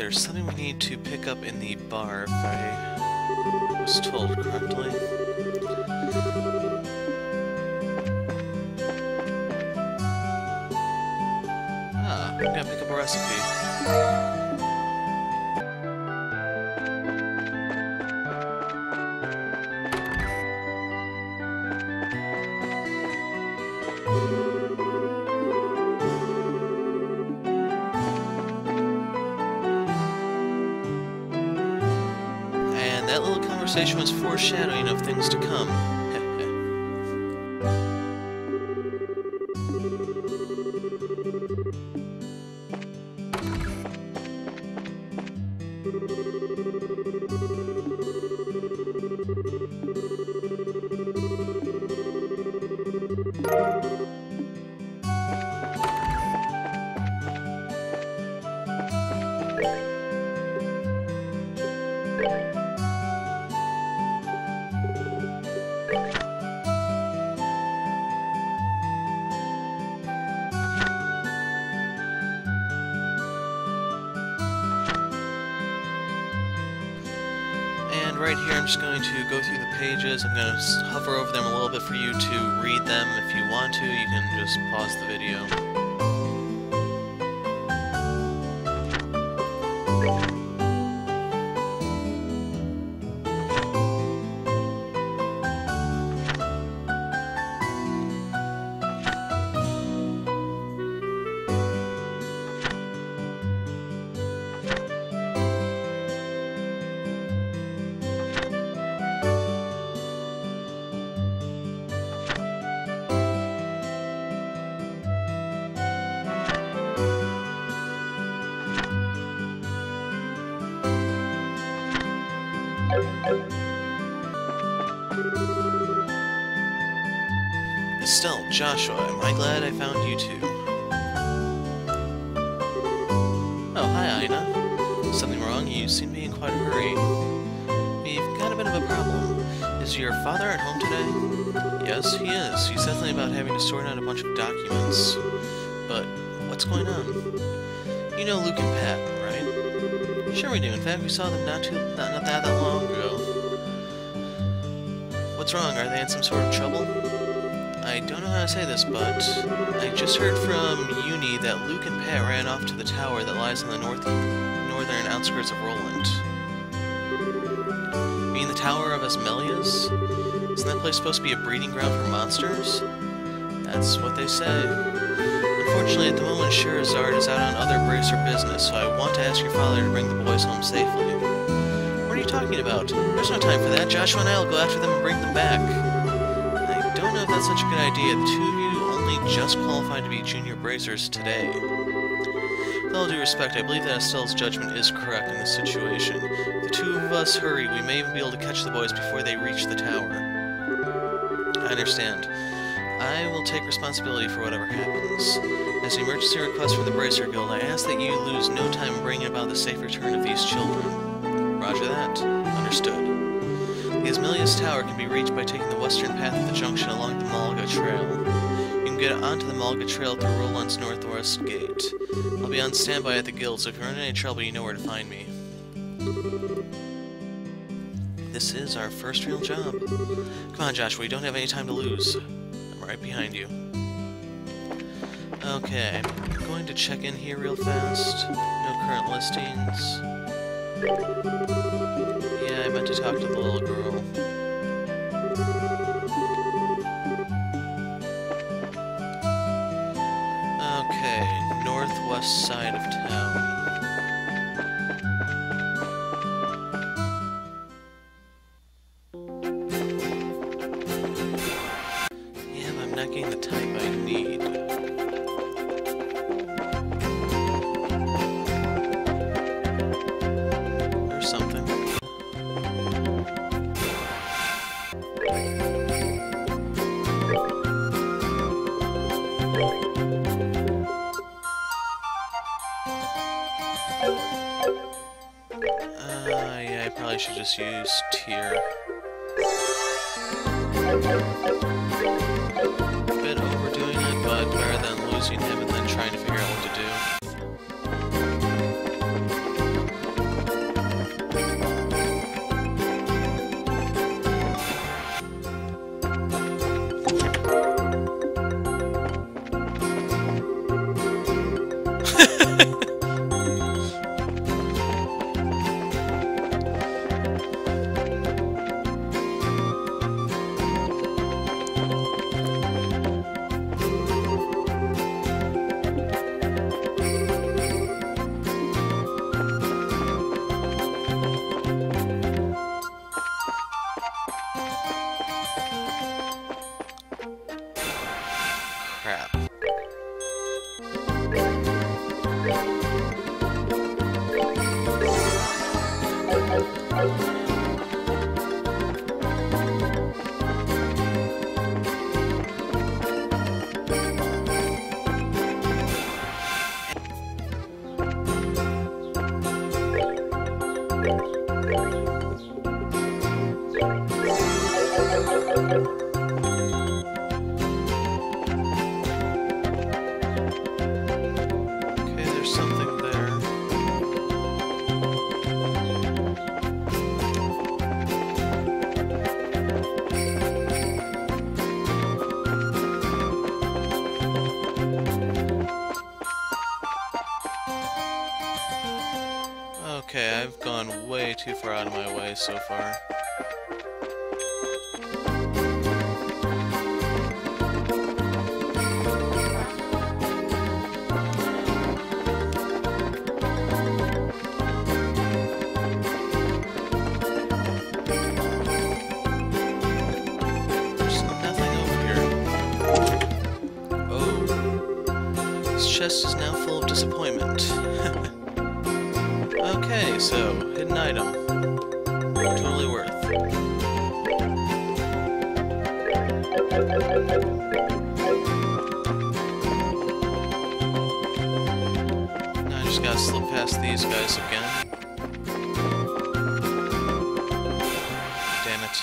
there's something we need to pick up in the bar, if I was told correctly. Ah, I'm gonna pick up a recipe. And that little conversation was foreshadowing of things to come. And right here, I'm just going to go through the pages. I'm going to hover over them a little bit for you to read them. If you want to, you can just pause the video. Estelle, Joshua, am I glad I found you two? Oh, hi, Ina. Something wrong? You seem to be in quite a hurry. We've got a bit of a problem. Is your father at home today? Yes, he is. He said something about having to sort out a bunch of documents. But what's going on? You know Luke and Pat, right? Sure we do. In fact, we saw them not that long ago. What's wrong? Are they in some sort of trouble? I don't know how to say this, but I just heard from Uni that Luke and Pat ran off to the tower that lies on the northern outskirts of Roland. You mean the Tower of Asmelius? Isn't that place supposed to be a breeding ground for monsters? That's what they say. Unfortunately, at the moment, Sherazard is out on other bracer business, so I want to ask your father to bring the boys home safely. What are you talking about? There's no time for that. Joshua and I will go after them and bring them back. I don't know if that's such a good idea. The two of you only just qualified to be junior bracers today. With all due respect, I believe that Estelle's judgment is correct in this situation. If the two of us hurry, we may even be able to catch the boys before they reach the tower. I understand. I will take responsibility for whatever happens. As an emergency request from the Bracer Guild, I ask that you lose no time in bringing about the safe return of these children. Roger that. Understood. The Asmelius Tower can be reached by taking the western path of the junction along the Malga Trail. You can get onto the Malga Trail through Roland's northwest gate. I'll be on standby at the guild, so if you run into any trouble, you know where to find me. This is our first real job. Come on, Joshua, we don't have any time to lose. I'm right behind you. Okay, I'm going to check in here real fast. No current listings. Yeah, I meant to talk to the little girl. Okay, northwest side of town. Yeah, but I'm not getting the type I need. Yeah, I probably should just use tier. A bit overdoing it, but better than losing him and then trying to figure out what to do. Okay, I've gone way too far out of my way so far. There's nothing over here. Oh. This chest is now full of disappointment. Okay, so, hidden item. Totally worth. Now I just gotta slip past these guys again. Damn it.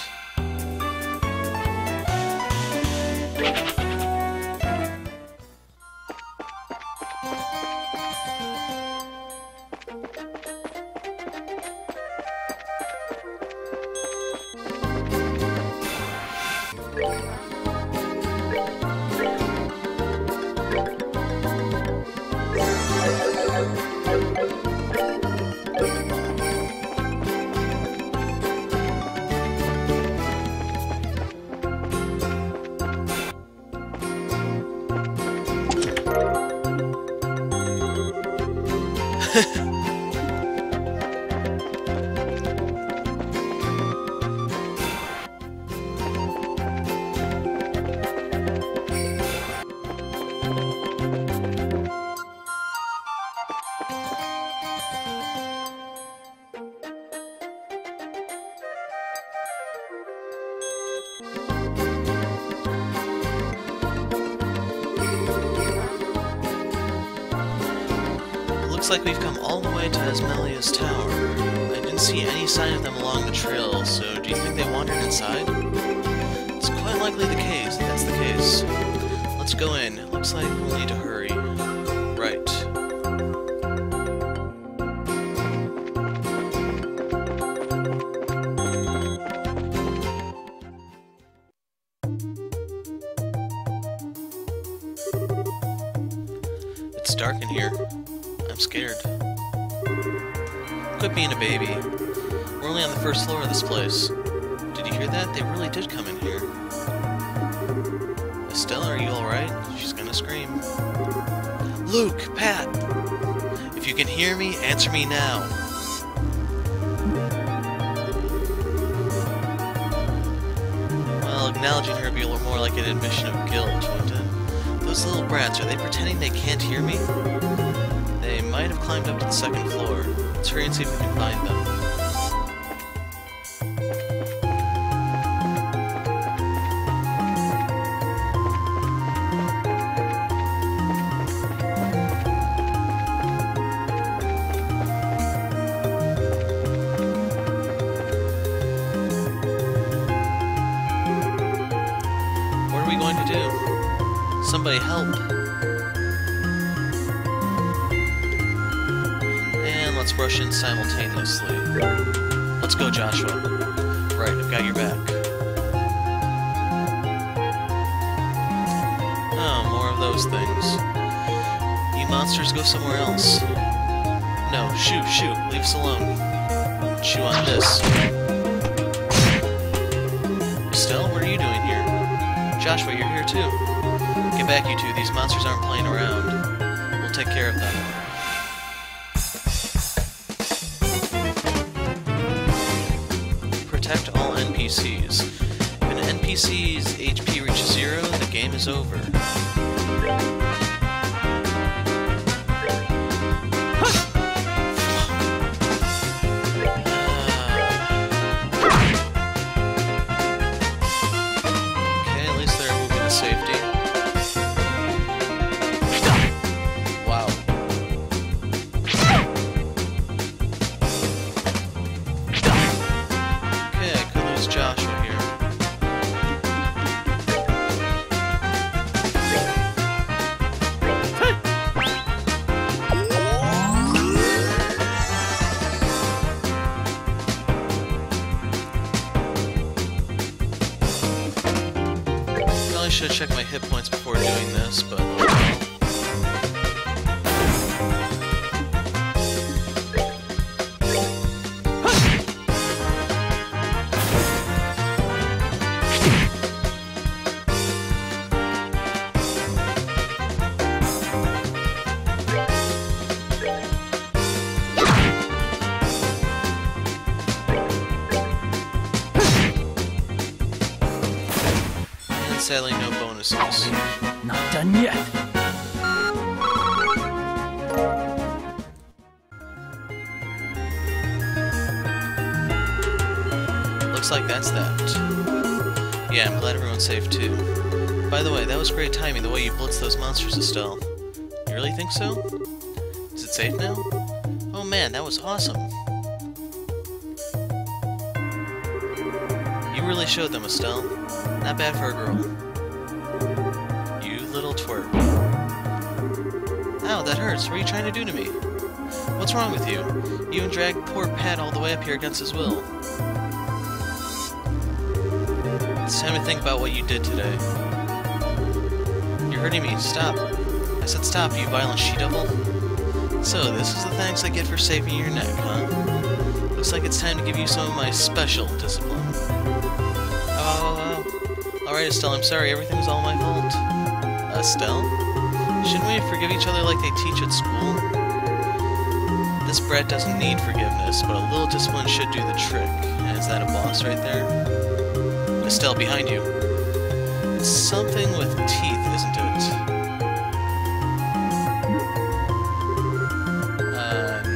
Looks like we've come all the way to Asmelia's tower. I didn't see any sign of them along the trail, so do you think they wandered inside? It's quite likely the case, if that's the case. Let's go in. It looks like we'll need to hurry. Right. It's dark in here. I'm scared. Quit being a baby. We're only on the first floor of this place. Did you hear that? They really did come in here. Estella, are you alright? She's gonna scream. Luke! Pat! If you can hear me, answer me now. Well, acknowledging her would be a little more like an admission of guilt, wouldn't it? Those little brats, are they pretending they can't hear me? They might have climbed up to the second floor. Let's hurry and see if we can find them. What are we going to do? Somebody help. Let's rush in simultaneously. Let's go, Joshua. Right, I've got your back. Oh, more of those things. You monsters, go somewhere else. No, shoot, leave us alone. Chew on this. Estelle, what are you doing here? Joshua, you're here too. Get back, you two. These monsters aren't playing around. We'll take care of them. Protect all NPCs. If an NPC's HP reaches 0, the game is over. Okay, at least they're moving to safety. Wow. Okay, I could lose Joshua here. Probably should have checked my hit points before doing this, but oh well. sadly no bonuses. Not done yet. Looks like that's that. Yeah, I'm glad everyone's safe too. By the way, that was great timing, the way you blitzed those monsters, Estelle. You really think so? Is it safe now? Oh man, that was awesome. You really showed them, Estelle. Not bad for a girl. You little twerp. Ow, that hurts. What are you trying to do to me? What's wrong with you? You even dragged poor Pat all the way up here against his will. It's time to think about what you did today. You're hurting me. Stop. I said stop, you violent she-devil. So, this is the thanks I get for saving your neck, huh? Looks like it's time to give you some of my special discipline. Alright, Estelle, I'm sorry. Everything's all my fault. Estelle? Shouldn't we forgive each other like they teach at school? This brat doesn't need forgiveness, but a little discipline should do the trick. And is that a boss right there? Estelle, behind you. It's something with teeth, isn't it?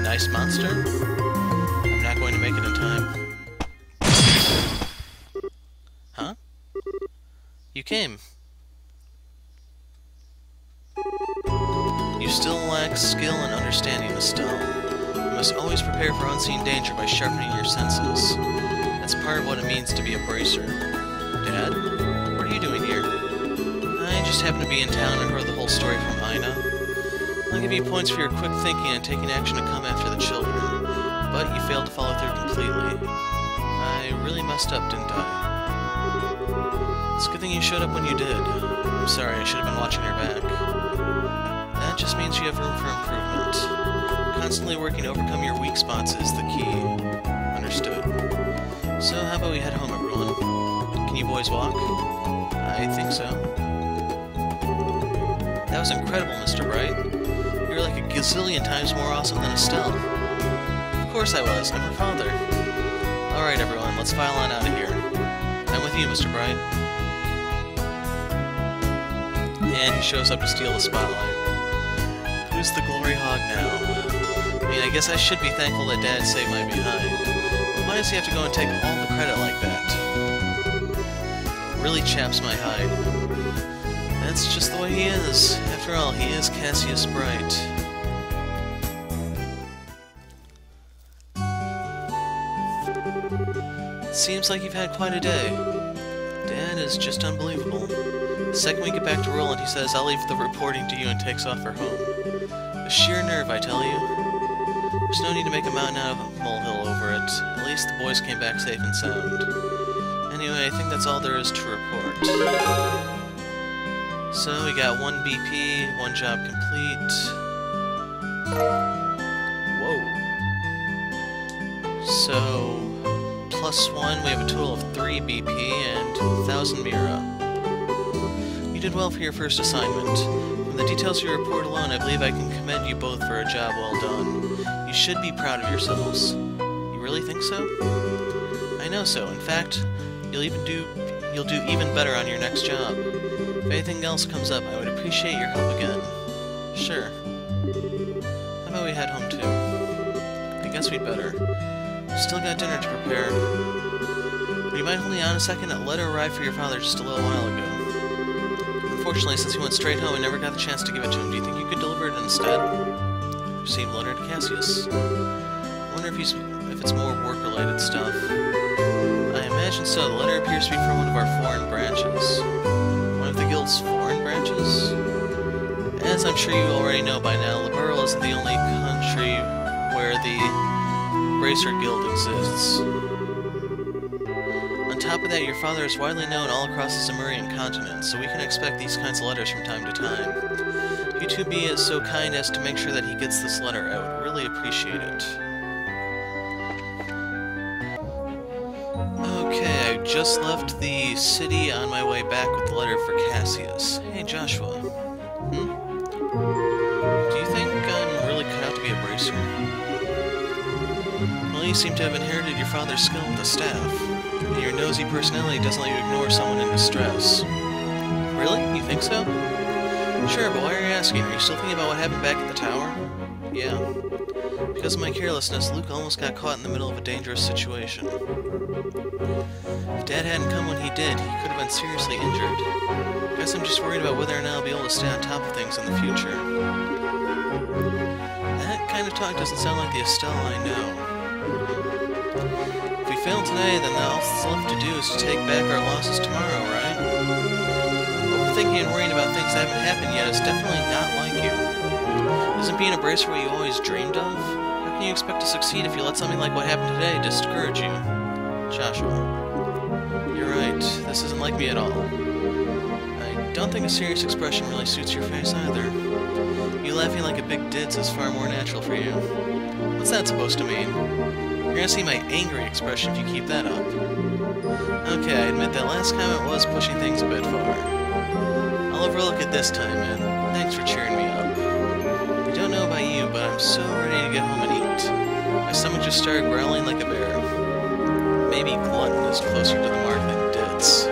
Nice monster? I'm not going to make it in time. Huh? You came. You still lack skill and understanding, Estelle. You must always prepare for unseen danger by sharpening your senses. That's part of what it means to be a bracer. Dad? What are you doing here? I just happened to be in town and heard the whole story from Ina. I'll give you points for your quick thinking and taking action to come after the children, but you failed to follow through completely. I really messed up, didn't I? It's a good thing you showed up when you did. I'm sorry, I should have been watching your back. That just means you have room for improvement. Constantly working to overcome your weak spots is the key. Understood. So how about we head home, everyone? Can you boys walk? I think so. That was incredible, Mr. Bright. You're like a gazillion times more awesome than Estelle. Of course I was, I'm her father. Alright everyone, let's file on out of here. I'm with you, Mr. Bright. And he shows up to steal the spotlight. Who's the glory hog now? I mean, I guess I should be thankful that Dad saved my behind. But why does he have to go and take all the credit like that? It really chaps my hide. That's just the way he is. After all, he is Cassius Bright. It seems like you've had quite a day. Dad is just unbelievable. The second we get back to Roland, he says, I'll leave the reporting to you and takes off for home. The sheer nerve, I tell you. There's no need to make a mountain out of a molehill over it. At least the boys came back safe and sound. Anyway, I think that's all there is to report. So, we got 1 BP, 1 job complete. Whoa. So, +1, we have a total of 3 BP and 1,000 Mira. You did well for your first assignment. From the details of your report alone, I believe I can commend you both for a job well done. You should be proud of yourselves. You really think so? I know so. In fact, you'll do even better on your next job. If anything else comes up, I would appreciate your help again. Sure. How about we head home too? I guess we'd better. Still got dinner to prepare. Would you mind holding on a second? A letter arrived for your father just a little while ago. Unfortunately, since he went straight home, I never got the chance to give it to him. Do you think you could deliver it instead? Received a letter to Cassius. I wonder if it's more work-related stuff. I imagine so. The letter appears to be from one of our foreign branches. One of the guild's foreign branches? As I'm sure you already know by now, Liberl isn't the only country where the Bracer Guild exists. On top of that, your father is widely known all across the Zemurian continent, so we can expect these kinds of letters from time to time. If you two be so kind as to make sure that he gets this letter out, really appreciate it. Okay, I just left the city on my way back with the letter for Cassius. Hey, Joshua. Do you think I'm really cut out to be a bracer? Well, you seem to have inherited your father's skill with the staff, and your nosy personality doesn't let you ignore someone in distress. Really? You think so? Sure, but why are you asking? Are you still thinking about what happened back at the tower? Yeah. Because of my carelessness, Luke almost got caught in the middle of a dangerous situation. If Dad hadn't come when he did, he could have been seriously injured. Guess I'm just worried about whether or not I'll be able to stay on top of things in the future. That kind of talk doesn't sound like the Estelle I know. If we fail today, then all that's left to do is to take back our losses tomorrow, right? Overthinking and worrying about things that haven't happened yet is definitely not like you. Isn't being a bracer what you always dreamed of? How can you expect to succeed if you let something like what happened today discourage you? Joshua. You're right. This isn't like me at all. I don't think a serious expression really suits your face either. You laughing like a big ditz is far more natural for you. What's that supposed to mean? You're gonna see my angry expression if you keep that up. Okay, I admit that last comment was pushing things a bit far. I'll overlook it this time, and thanks for cheering me up. I don't know about you, but I'm so ready to get home and eat. My stomach just started growling like a bear. Maybe glutton is closer to the mark than ditz.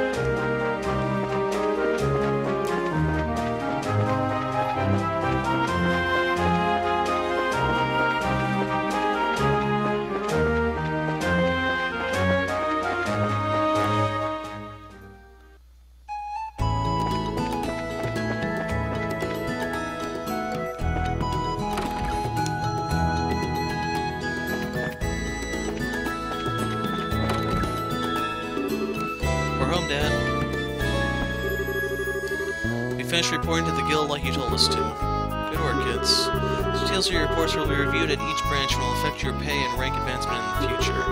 Home, Dad. We finished reporting to the guild like you told us to. Good work, kids. Details of your reports will be reviewed at each branch and will affect your pay and rank advancement in the future.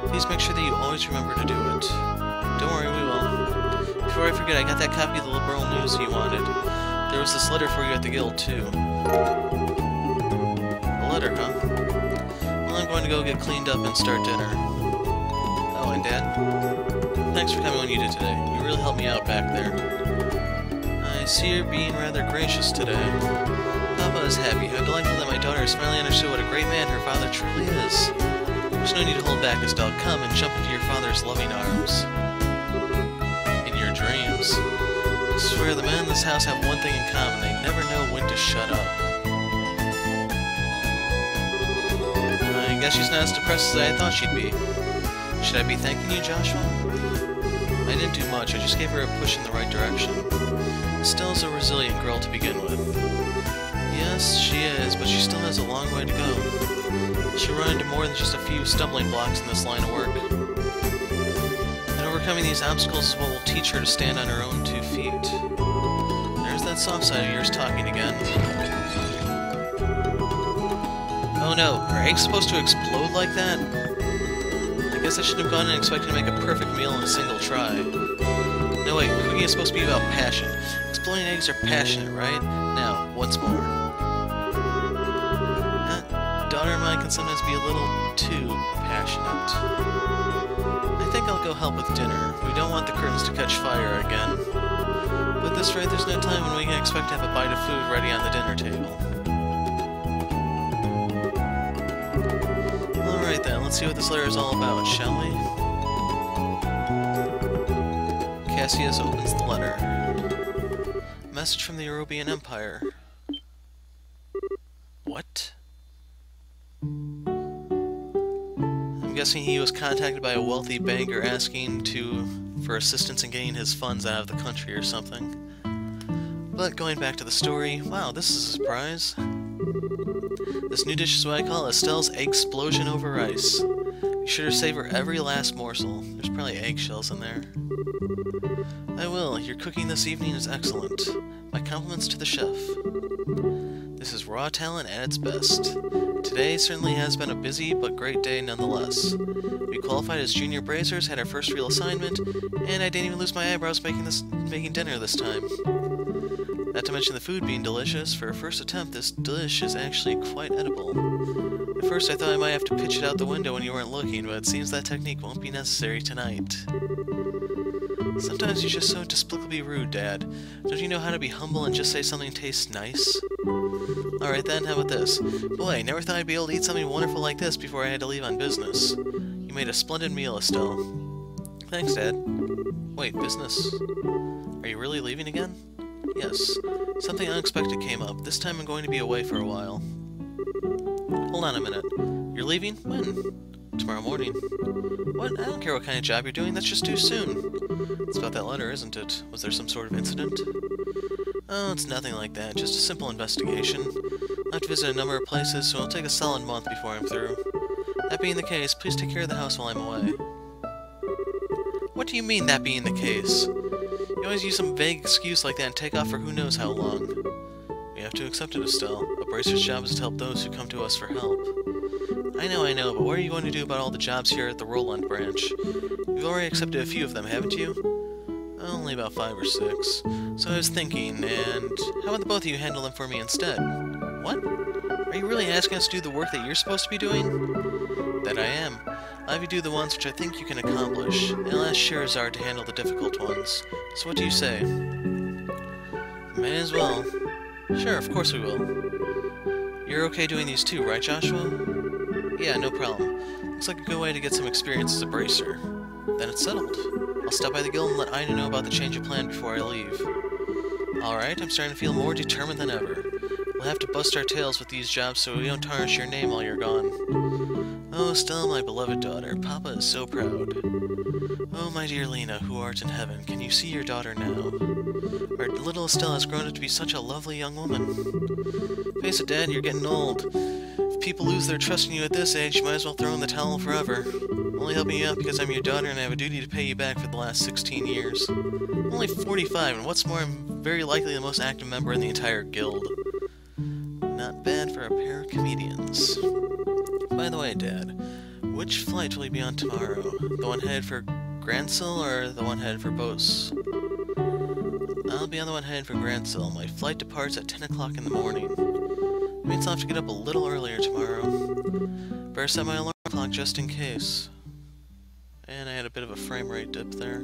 Please make sure that you always remember to do it. Don't worry, we will. Before I forget, I got that copy of the liberal news you wanted. There was this letter for you at the guild, too. A letter, huh? Well, I'm going to go get cleaned up and start dinner. Oh, and Dad? Thanks for coming when you did today. You really helped me out back there. I see you're being rather gracious today. Papa is happy. I'm delighted that my daughter has finally understood what a great man her father truly is. There's no need to hold back, Estelle. Come and jump into your father's loving arms. In your dreams. I swear the men in this house have one thing in common. They never know when to shut up. I guess she's not as depressed as I thought she'd be. Should I be thanking you, Joshua? I didn't do much, I just gave her a push in the right direction. Estelle's a resilient girl to begin with. Yes, she is, but she still has a long way to go. She'll run into more than just a few stumbling blocks in this line of work. And overcoming these obstacles is what will teach her to stand on her own 2 feet. There's that soft side of yours talking again. Oh no, are eggs supposed to explode like that? I guess I should have gone in expecting to make a perfect meal in a single try. No wait, cooking is supposed to be about passion. Exploding eggs are passionate, right? Now, once more. That daughter of mine can sometimes be a little too passionate. I think I'll go help with dinner. We don't want the curtains to catch fire again. But at this rate, there's no time when we can expect to have a bite of food ready on the dinner table. Alright then, let's see what this letter is all about, shall we? Cassius opens the letter. Message from the European Empire. What? I'm guessing he was contacted by a wealthy banker asking for assistance in getting his funds out of the country or something. But going back to the story, wow, this is a surprise. This new dish is what I call Estelle's Eggsplosion over rice. Be sure to savor every last morsel. There's probably eggshells in there. I will. Your cooking this evening is excellent. My compliments to the chef. This is raw talent at its best. Today certainly has been a busy but great day nonetheless. We qualified as junior bracers, had our first real assignment, and I didn't even lose my eyebrows making dinner this time. Not to mention the food being delicious. For a first attempt, this dish is actually quite edible. At first I thought I might have to pitch it out the window when you weren't looking, but it seems that technique won't be necessary tonight. Sometimes you're just so despicably rude, Dad. Don't you know how to be humble and just say something tastes nice? Alright then, how about this? Boy, I never thought I'd be able to eat something wonderful like this before I had to leave on business. You made a splendid meal, Estelle. Thanks, Dad. Wait, business? Are you really leaving again? Yes, something unexpected came up. This time I'm going to be away for a while. Hold on a minute. You're leaving? When? Tomorrow morning. What? I don't care what kind of job you're doing, that's just too soon. It's about that letter, isn't it? Was there some sort of incident? Oh, it's nothing like that, just a simple investigation. I'll have to visit a number of places, so it'll take a solid month before I'm through. That being the case, please take care of the house while I'm away. What do you mean, that being the case? You always use some vague excuse like that and take off for who knows how long. We have to accept it, Estelle. A bracer's job is to help those who come to us for help. I know, but what are you going to do about all the jobs here at the Roland branch? You've already accepted a few of them, haven't you? Only about 5 or 6. So I was thinking, and how about the both of you handle them for me instead? What? Are you really asking us to do the work that you're supposed to be doing? That I am. I'll have you do the ones which I think you can accomplish, and I'll ask Sherazard to handle the difficult ones. So what do you say? May as well. Sure, of course we will. You're okay doing these too, right, Joshua? Yeah, no problem. Looks like a good way to get some experience as a bracer. Then it's settled. I'll stop by the guild and let Ina know about the change of plan before I leave. Alright, I'm starting to feel more determined than ever. We'll have to bust our tails with these jobs so we don't tarnish your name while you're gone. Oh, Stella, my beloved daughter, Papa is so proud. Oh, my dear Lena, who art in heaven, can you see your daughter now? Our little Estelle has grown up to be such a lovely young woman. Face it, Dad, you're getting old. If people lose their trust in you at this age, you might as well throw in the towel forever. I'm only helping you out because I'm your daughter and I have a duty to pay you back for the last 16 years. I'm only 45, and what's more, I'm very likely the most active member in the entire guild. Not bad for a pair of comedians. By the way, Dad, which flight will you be on tomorrow? The one headed for Gransil or the one headed for Bose? I'll be on the one headed for Gransil. My flight departs at 10 o'clock in the morning. It means I'll have to get up a little earlier tomorrow. Better set my alarm clock just in case. And I had a bit of a frame rate dip there.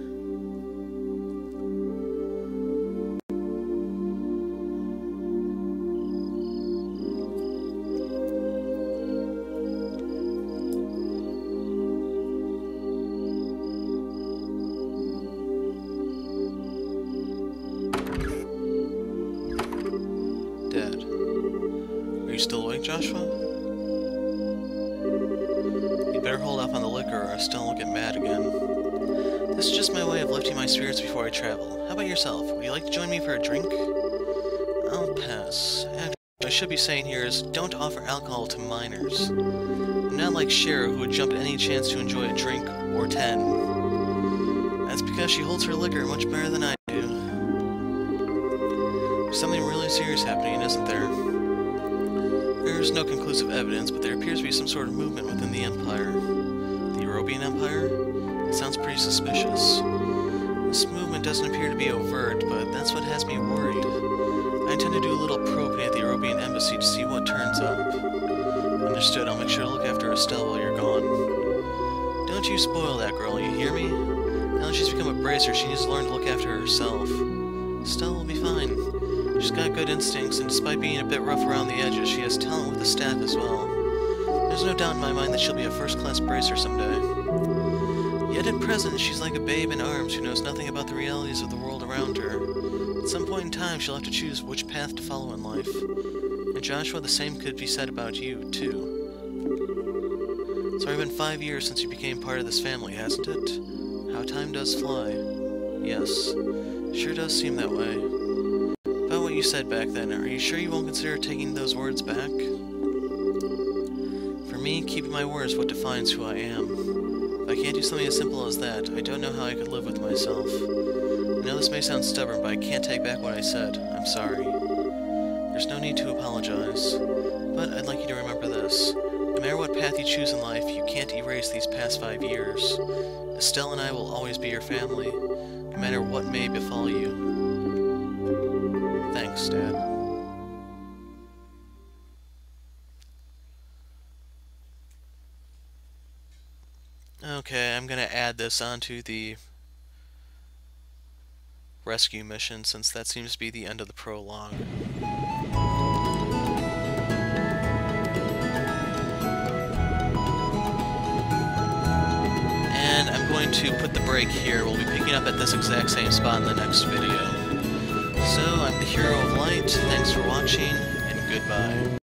Dad, are you still awake, Joshua? You'd better hold off on the liquor or Estelle will get mad again. This is just my way of lifting my spirits before I travel. How about yourself? Would you like to join me for a drink? I'll pass. Actually, what I should be saying here is don't offer alcohol to minors. I'm not like Shara, who would jump at any chance to enjoy a drink or 10. That's because she holds her liquor much better than I do. There's something really serious happening, isn't there? There's no conclusive evidence, but there appears to be some sort of movement within the Empire. The European Empire? It sounds pretty suspicious. This movement doesn't appear to be overt, but that's what has me worried. I intend to do a little probing at the European Embassy to see what turns up. Understood, I'll make sure to look after Estelle while you're gone. Don't you spoil that girl, you hear me? Now that she's become a bracer, she needs to learn to look after herself. Estelle will be fine. She's got good instincts, and despite being a bit rough around the edges, she has talent with the staff as well. There's no doubt in my mind that she'll be a first-class bracer someday. Yet at present, she's like a babe in arms who knows nothing about the realities of the world around her. At some point in time, she'll have to choose which path to follow in life. And Joshua, the same could be said about you, too. It's already been 5 years since you became part of this family, hasn't it? How time does fly. Yes, sure does seem that way. About what you said back then, are you sure you won't consider taking those words back? For me, keeping my word is what defines who I am. If I can't do something as simple as that, I don't know how I could live with myself. I know this may sound stubborn, but I can't take back what I said. I'm sorry. There's no need to apologize. But I'd like you to remember this. No matter what path you choose in life, you can't erase these past 5 years. Estelle and I will always be your family, no matter what may befall you. Thanks, Dad. Okay, I'm gonna add this onto the rescue mission since that seems to be the end of the prologue. And I'm going to put the break here. We'll be picking up at this exact same spot in the next video. So, I'm the Hero of Light, thanks for watching, and goodbye.